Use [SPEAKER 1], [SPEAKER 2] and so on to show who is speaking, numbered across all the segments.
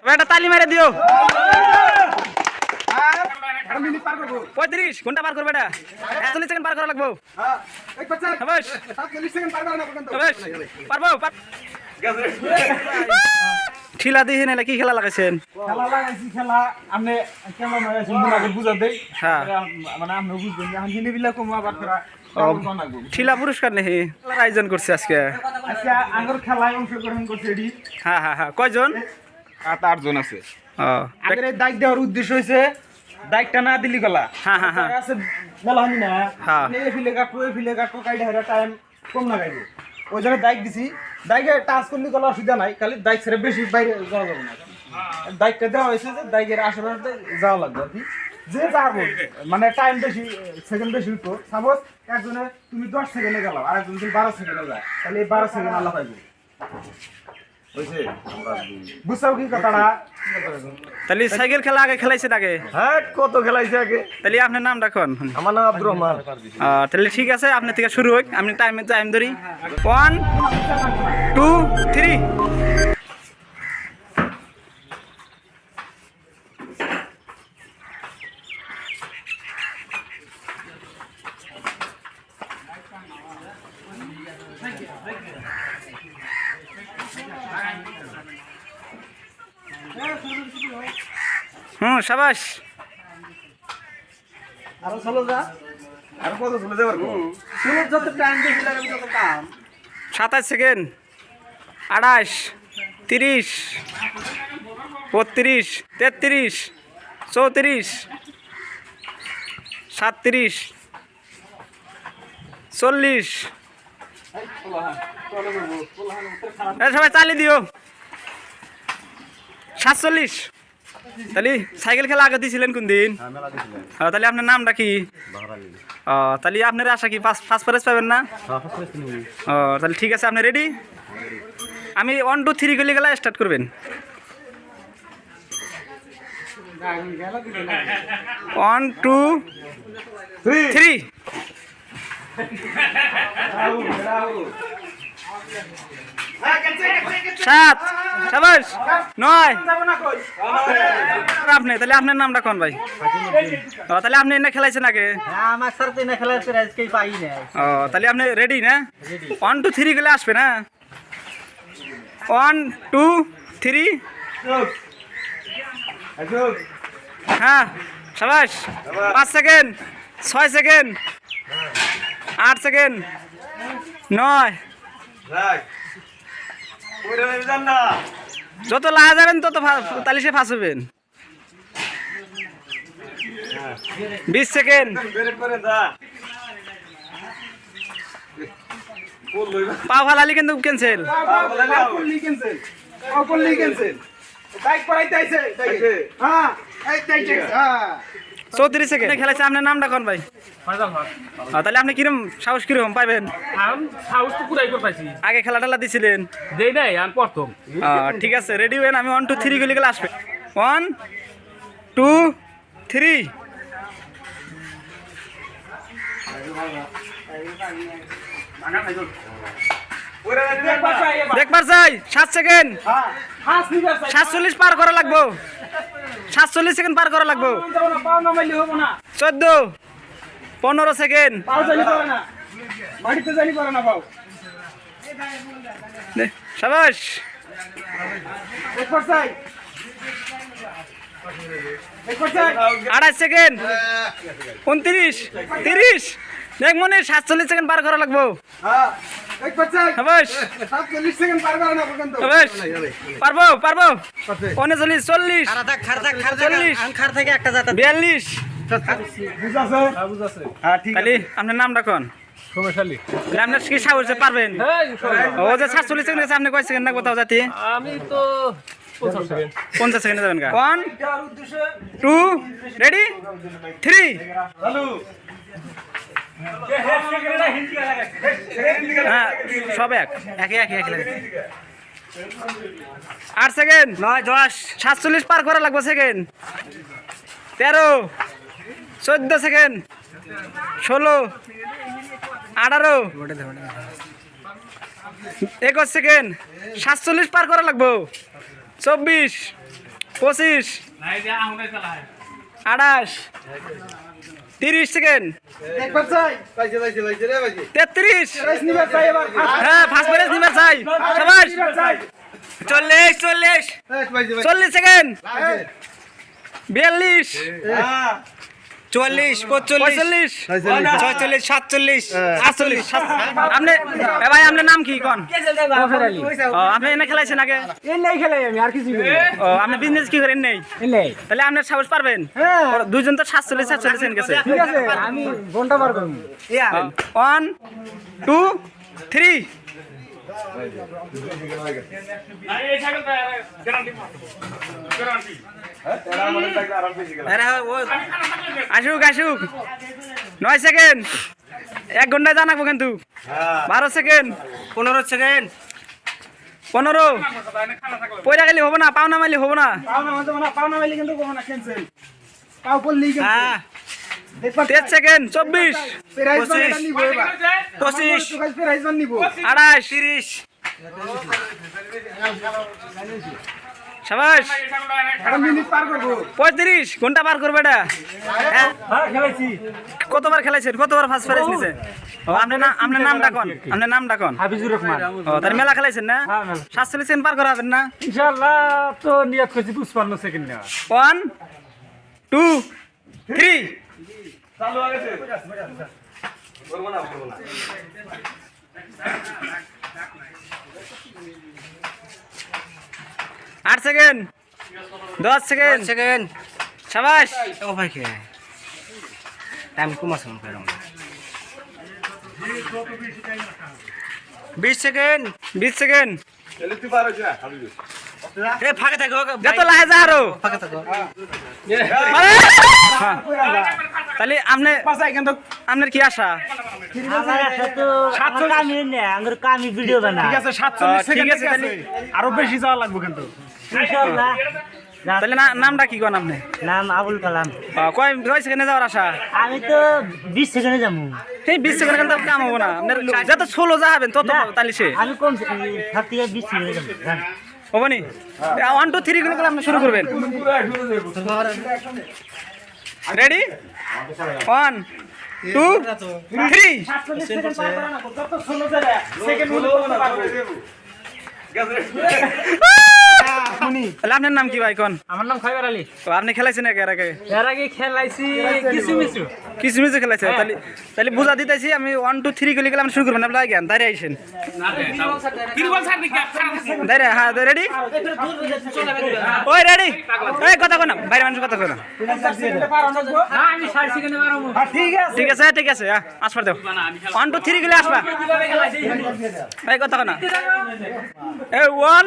[SPEAKER 1] একটা তালি মেরে দিও। 35 ঘন্টা পার করবে এটা, 40 সেকেন্ড পার করা লাগবো। পারবো ঠিলা দিয়ে নাহলে কি খেলা লাগাইছেন?
[SPEAKER 2] খেলা লাগাইছি, খেলা আপনি কেমন লাগাইছেন আগে বুঝা দেই।
[SPEAKER 1] হ্যাঁ
[SPEAKER 2] মানে আপনি বুঝবেন এখন জিনিসগুলা কম আবার করা
[SPEAKER 1] ঠিলা পুরস্কার নেই আয়োজন করছে আজকে।
[SPEAKER 2] আচ্ছা আগের খেলায় অংশগ্রহণ করছে এটি
[SPEAKER 1] হ্যাঁ হ্যাঁ হ্যাঁ, কয়জন?
[SPEAKER 2] 8 জন আছে।
[SPEAKER 1] ও
[SPEAKER 2] আগের এই দাগ দেওয়ার উদ্দেশ্য হয়েছে দাগটা না দিলি গলা
[SPEAKER 1] হ্যাঁ হ্যাঁ হ্যাঁ
[SPEAKER 2] আছে মেলা হয়নি না।
[SPEAKER 1] হ্যাঁ।
[SPEAKER 2] এই ফিলে কাটবো কাইডে হারা টাইম কম লাগাইবো। ওই জন্য দাগ দিছি, দাগে টাচ করলে গলা অসুবিধা নাই, খালি দাগ ছেড়ে বেশি বাইরে যাওয়া যাবে না। দাগটা দেওয়া হয়েছে যে দাগের আশেপাশে যাওয়া লাগবে আর কি। যে যাবো মানে টাইম বেশি সেকেন্ড বেশি উঠবো। সাপোজ একজনে তুমি 10 সেকেন্ডে গেলাম, আরেকজন যদি 12 সেকেন্ডে যায়, তাহলে এই 12 সেকেন্ড আল্লাহ পাইবো। বুঝছো কি কথাটা?
[SPEAKER 1] তাহলে সাইকেল খেলা আগে খেলাইছেন আগে?
[SPEAKER 2] হ্যাঁ কত খেলাইছে আগে।
[SPEAKER 1] তাহলে আপনার নাম রাখুন।
[SPEAKER 2] আমার নাম আব্দুর রহমান।
[SPEAKER 1] তাহলে ঠিক আছে, আপনার থেকে শুরু হোক, আমি টাইম ধরি। 1 2 3। সাবাস।
[SPEAKER 2] আরো চলো যা, আর কত চলে যাবার শুনো, যত টাইম বেশি লাগাবি তত কাম।
[SPEAKER 1] 27 সেকেন্ড, 28 30 32 33 34 37 40। সবাই চালিয়ে দিও। 47। তাহলে সাইকেল খেলা আগে দিয়েছিলেন কোন দিন? তাহলে আপনার নামটা কি? তাহলে আপনার আশা কি ফার্স্ট প্রাইজ পাবেন না? তাহলে ঠিক আছে, আপনি রেডি? আমি 1 2 3 গেলে স্টার্ট করবেন। 1 2 3। 7 সাবাস 9। আপনি তাহলে আপনার নামটা কোন ভাই? তাহলে আপনি এনে খেলাইছেন আগে?
[SPEAKER 2] আমার স্যার তো না খেলার প্রাইজকেই পাই না।
[SPEAKER 1] তাহলে আপনি রেডি না? 1 2 3 গেলে আসবে না? 1 2 3। হ্যাঁ সাবাস। 5 সেকেন্ড, 6 সেকেন্ড, 8 সেকেন্ড, 9। যত লাগা যাবেন তত তাহলে সে ফাঁস হবেন। 20 সেকেন্ড। পা ফালালি কিন্তু ক্যান্সেল। 34 সেকেন্ড খেলাচ্ছে। আপনার নামটা কোন ভাই? তাহলে আপনি কিরম সাহস কিরকম পাইবেন? আগে খেলা টেলা দিছিলেন? ঠিক আছে, রেডি হবেন। আমি 1 2 3 গেলে আসবে। 1 2 3। দেখবার চাই। 7 সেকেন্ড। 47 পার করা লাগবো। 47 সেকেন্ড পার করা লাগবো। 14 15 সেকেন্ড। সাবাস। 28 সেকেন্ড। 29 30। দেখ মনে 47 সেকেন্ড পার করা লাগবো। পারবো 39 40 42। তাহলে আপনার নামটা কোন? আপনার কি সাহসে পারবেন? ও যে 47 সেকেন্ড আছে, আপনি কয় সেকেন্ড না কোথাও যাতে?
[SPEAKER 3] আমি তো
[SPEAKER 1] 50 সেকেন্ডে যাবেন। 1 2 রেডি 3। হ্যাঁ সব একই 8 সেকেন্ড 9 10। 47 পার করা লাগবে সেকেন্ড। 13 14 সেকেন্ড। 16 18 21 সেকেন্ড। 47 পার করা লাগবো। 24 25 28 30 সেকেন্ড
[SPEAKER 2] একবার চাই পাইছে রে ভাই
[SPEAKER 1] 33
[SPEAKER 2] প্রাইস নিবে চাই এবার
[SPEAKER 1] হ্যাঁ ফার্স্ট প্রাইজ নিবার চাই শাবাশ
[SPEAKER 2] চাই
[SPEAKER 1] 40 40 সেকেন্ড 42
[SPEAKER 2] হ্যাঁ
[SPEAKER 1] 44 45 46 47 48 আপনি ভাই আপনার নাম কি কোন আপনি এনে খেলাইছেন আগে
[SPEAKER 2] এই খেলাই আমি আর কিছু
[SPEAKER 1] ও আপনি বিজনেস কি করেন নেই
[SPEAKER 2] নেই
[SPEAKER 1] তাহলে আপনার সাহস পারবেন
[SPEAKER 2] হ্যাঁ
[SPEAKER 1] ওর দুইজন তো 47 47 এন গেছে
[SPEAKER 2] ঠিক আছে আমি ঘন্টা বার করব
[SPEAKER 1] 1 2 3 আসুক আসুক 9 সেকেন্ড 1 ঘন্টায় জানাবো কিন্তু 12 সেকেন্ড 15 সেকেন্ড 15 পয়সা গেলে হবো না পাওনা মাইলে হবো না
[SPEAKER 2] পাওনা মাইলে কিন্তু কোন না ক্যান্সেল পাও পড়লি কিন্তু
[SPEAKER 1] হ্যাঁ 3 সেকেন্ড 24
[SPEAKER 2] প্রাইস বানটা নিব এবার
[SPEAKER 1] 25
[SPEAKER 2] প্রাইস বান নিব
[SPEAKER 1] 28 30 শাবাশ
[SPEAKER 2] আর মিনিট পার করব
[SPEAKER 1] 35 ঘন্টা পার করবে এটা হ্যাঁ
[SPEAKER 2] হ্যাঁ খেলাইছি
[SPEAKER 1] কতবার খেলাইছেন কতবার ফার্স্ট প্রাইজ নিছে ও আপনার নামটা কোন আপনার নামটা কোন
[SPEAKER 2] হাফিজুর রহমান
[SPEAKER 1] ও তার মেলা খেলাইছেন না
[SPEAKER 2] হ্যাঁ মেলা
[SPEAKER 1] 47 সেকেন্ড পার করাবেন না
[SPEAKER 2] ইনশাআল্লাহ তো নিয়ত করছি 55 সেকেন্ড নেওয়া
[SPEAKER 1] 1 2 3
[SPEAKER 2] চালু হয়ে গেছে করব না
[SPEAKER 1] 8 সেকেন্ড 10 সেকেন্ড শাবাশ
[SPEAKER 3] ও ভাই কে টাইম কম আছে মনে করো
[SPEAKER 1] 20 সেকেন্ড 20 সেকেন্ড
[SPEAKER 3] এ ফাঁকে থাকো
[SPEAKER 1] যত লাহে যা আরো
[SPEAKER 3] ফাঁকে থাকো
[SPEAKER 1] তাহলে আপনি
[SPEAKER 2] পাঁচাই কিন্তু
[SPEAKER 1] আপনার কি আশা
[SPEAKER 4] কামি ভিডিও বানা
[SPEAKER 2] ঠিক আছে 47 সেকেন্ড
[SPEAKER 1] ঠিক আছে,
[SPEAKER 2] আছে আরো বেশি যাওয়া লাগবে কিন্তু
[SPEAKER 4] ইনশাআল্লাহ
[SPEAKER 1] তাহলে নামটা কি কোন আপনি
[SPEAKER 4] নাম আবুল কালাম
[SPEAKER 1] কয় সেকেন্ডে যাওয়ার আশা
[SPEAKER 4] আমি তো 20 সেকেন্ডে যাবো
[SPEAKER 1] এই 20 সেকেন্ড কিন্তু কাম হবো না আপনার যত ষোলো যাবেন তত তাহলে সে
[SPEAKER 4] আমি কম 20 সেকেন্ডে যাবো
[SPEAKER 1] হবো নি 1 2 3 গুলো আপনি শুরু করবেন রেডি 1 2 3
[SPEAKER 2] 47 সেকেন্ড পার করা না যত 16 যায় সেকেন্ড হলো পারবে
[SPEAKER 1] তাহলে আপনার নাম কি ভাই কোন
[SPEAKER 2] আমার নাম খাইবার আলী
[SPEAKER 1] তো আপনি খেলাইছেন নাকি এর আগে
[SPEAKER 2] এর আগে খেলাইছি কিছু মিছু
[SPEAKER 1] কিছু মিছে খেলাইছে তাহলে তাহলে বুঝা দিতেছি আমি 1 2 3 গুলি গেলে আপনি শুরু করবেন আপনার জ্ঞান দাঁড়িয়ে আইসেন দাঁড়িয়ে হ্যাঁ রেডি ওই রেডি এই কথা কোন বাইরে মানুষ কথা কোন
[SPEAKER 2] আমি 60 সেকেন্ডে মারবো ঠিক আছে
[SPEAKER 1] ঠিক আছে আসবার দেও 1 2 3 গুলি আসবা এই কথা কোন এই 1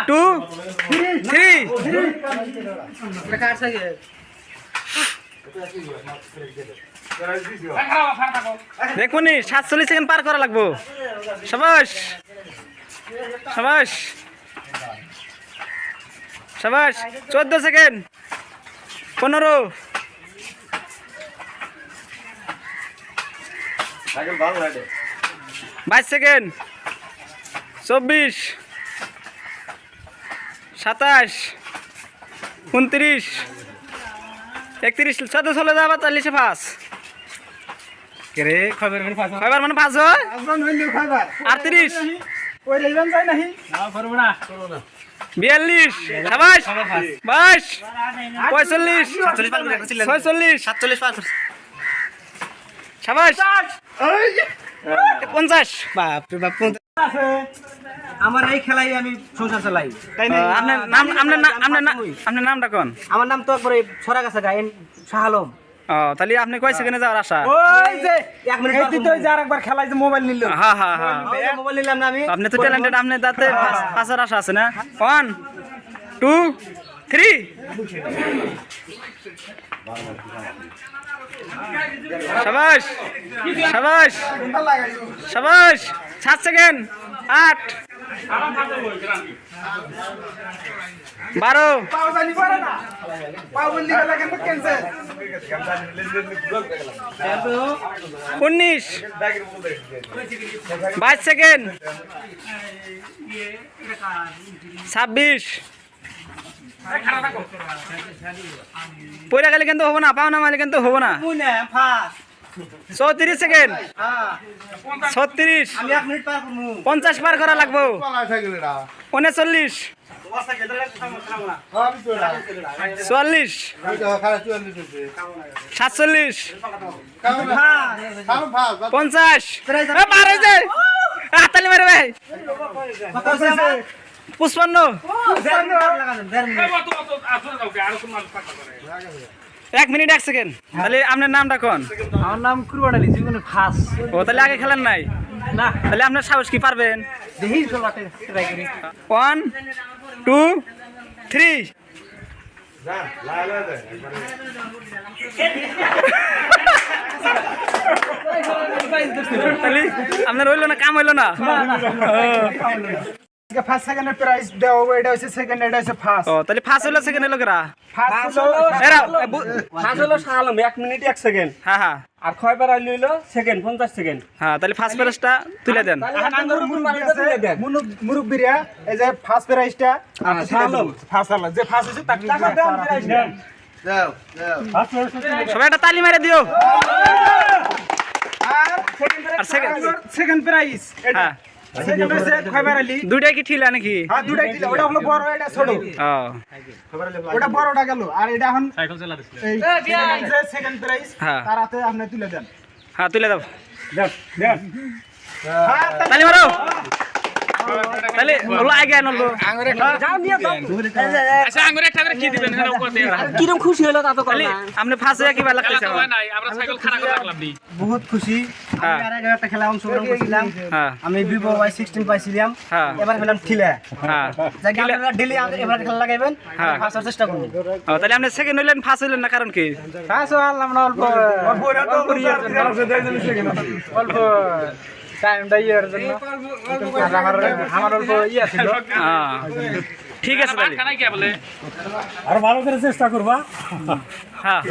[SPEAKER 1] 2 3 দেখুন 47 সেকেন্ড পার করা লাগবো শাবাশ শাবাশ শাবাশ 14 সেকেন্ড 15 22 সেকেন্ড 24 27 29 31 চোদ্দ চলে যাবা 40 পাস কে খবর মানে পাস হয়
[SPEAKER 2] আসমান হইলো খাইবার
[SPEAKER 1] 38
[SPEAKER 2] ওই রেলন যায় নাহি না করব না
[SPEAKER 1] 42 শাবাশ 22 45 46
[SPEAKER 3] 47
[SPEAKER 1] শাবাশ 50
[SPEAKER 3] বাপ রে বাপ আমার এই খেলাই আমি সংসার চালাই
[SPEAKER 1] আপনার নামটা কোন
[SPEAKER 3] আমার নাম তো একবারে ছড়া গাছা গায়েন শাহ আলম
[SPEAKER 1] তাহলে আপনি কয় সেকেন্ডে যাওয়ার আশা
[SPEAKER 2] ওই যে
[SPEAKER 3] 1 মিনিট
[SPEAKER 2] এই তো যে আরেকবার খেলাই যে মোবাইল নিল
[SPEAKER 1] হ্যাঁ হ্যাঁ হ্যাঁ
[SPEAKER 3] মোবাইল নিলাম না আমি
[SPEAKER 1] আপনি তো ট্যালেন্টেড আপনি তাতে পাঁচের আশা আছে না 1 2 3 শাবাশ শাবাশ শাবাশ 7 সেকেন্ড 8 12
[SPEAKER 2] পাও জানি পারে না পাও বললি গেল কিন্তু ক্যান্সেল
[SPEAKER 1] 19 22 সেকেন্ড 26 পয়রা গেলে কিন্তু হবো না, পাও না মারলে কিন্তু হবো না।
[SPEAKER 3] মুনে ফাস্ট
[SPEAKER 1] 34 সেকেন্ড,
[SPEAKER 3] হ্যাঁ
[SPEAKER 1] 36,
[SPEAKER 3] আমি 1 মিনিট পার করমু
[SPEAKER 1] 50 পার করা লাগবো, 39, 44, 47, 50, পার হয়েছে। হাততালি মারে ভাই। 55, 1 মিনিট 1 সেকেন্ড। তাহলে আপনার নামটা কোন?
[SPEAKER 2] আমার নাম কুরবান আলী, জীবনে ফার্স্ট।
[SPEAKER 1] ও তাহলে আগে খেলেন নাই?
[SPEAKER 2] না
[SPEAKER 1] তাহলে আপনার সাহস কি পারবেন?
[SPEAKER 2] দেখি চলাতে ট্রাই করি।
[SPEAKER 1] 1, 2, 3। তাহলে আপনার হইলো না, কাম হইলো না।
[SPEAKER 2] ফার্স্ট সেকেন্ডের প্রাইস দেওয়া হবে, এটা হচ্ছে সেকেন্ড, এটা হচ্ছে ফার্স্ট।
[SPEAKER 1] ও তাহলে ফার্স্ট হইলো, সেকেন্ড হইলো কেরা?
[SPEAKER 2] ফার্স্ট হলো
[SPEAKER 1] এরা
[SPEAKER 3] ফাস্ট হলো শাহালম 1 মিনিট 1 সেকেন্ড
[SPEAKER 1] হ্যাঁ হ্যাঁ
[SPEAKER 3] আর খয়বার হইলো সেকেন্ড 50 সেকেন্ড।
[SPEAKER 1] হ্যাঁ, তাহলে ফার্স্ট প্রাইজটা তুলে দেন।
[SPEAKER 2] মুরব্বিরা এই যে ফার্স্ট প্রাইসটা ফার্স্ট হলো, যে ফার্স্ট হচ্ছে তাকে
[SPEAKER 1] সবাই একটা তালি মেরে দিও। আর
[SPEAKER 2] সেকেন্ড প্রাইস এটা
[SPEAKER 1] হ্যাঁ,
[SPEAKER 2] সেকেন্ড হচ্ছে খয়বার আলী।
[SPEAKER 1] দুইটাই কি ঠিলা নাকি?
[SPEAKER 2] হ্যাঁ দুটাই দিল, ওটা হলো বড়, এটা ছোট।
[SPEAKER 1] ও
[SPEAKER 2] ওটা বড়টা গেল, আর এটা এখন এই যে সেকেন্ড প্রাইস
[SPEAKER 1] হ্যাঁ।
[SPEAKER 2] তার হাতে আপনি তুলে দেন।
[SPEAKER 1] হ্যাঁ, তুলে দাও।
[SPEAKER 2] হ্যাঁ
[SPEAKER 1] তালি মারো। তাহলে হলো আগে আনলো।
[SPEAKER 3] কিরম খুশি হলো তা তো
[SPEAKER 1] তাহলে আপনি ফার্স্ট হয়ে কি ভালো লাগতেছে?
[SPEAKER 3] বহুত খুশি।
[SPEAKER 1] হ্যাঁ।
[SPEAKER 3] আমি আগে একটা খেলা অংশগ্রহণ করছিলাম,
[SPEAKER 1] হ্যাঁ
[SPEAKER 3] আমি ভিভো Y16 পাইছিলাম,
[SPEAKER 1] হ্যাঁ
[SPEAKER 3] এবার খেলাম ঠিলা।
[SPEAKER 1] হ্যাঁ।
[SPEAKER 3] যাকে আপনারা ডেইলি এবার খেলা লাগাইবেন,
[SPEAKER 1] হ্যাঁ।
[SPEAKER 3] ফার্স্ট হওয়ার চেষ্টা করুন।
[SPEAKER 1] ও তাহলে আপনি সেকেন্ড হইলেন, ফার্স্ট হইলেন না, কারণ কি?
[SPEAKER 2] ফার্স্ট হলাম না, অল্প অল্প টাইমটা ইয়ের জন্য, আর আমার অল্প ইয়ে ছিল।
[SPEAKER 1] হ্যাঁ, ঠিক আছে তাহলে।
[SPEAKER 4] আর ভালো করে চেষ্টা করবা।
[SPEAKER 1] হ্যাঁ।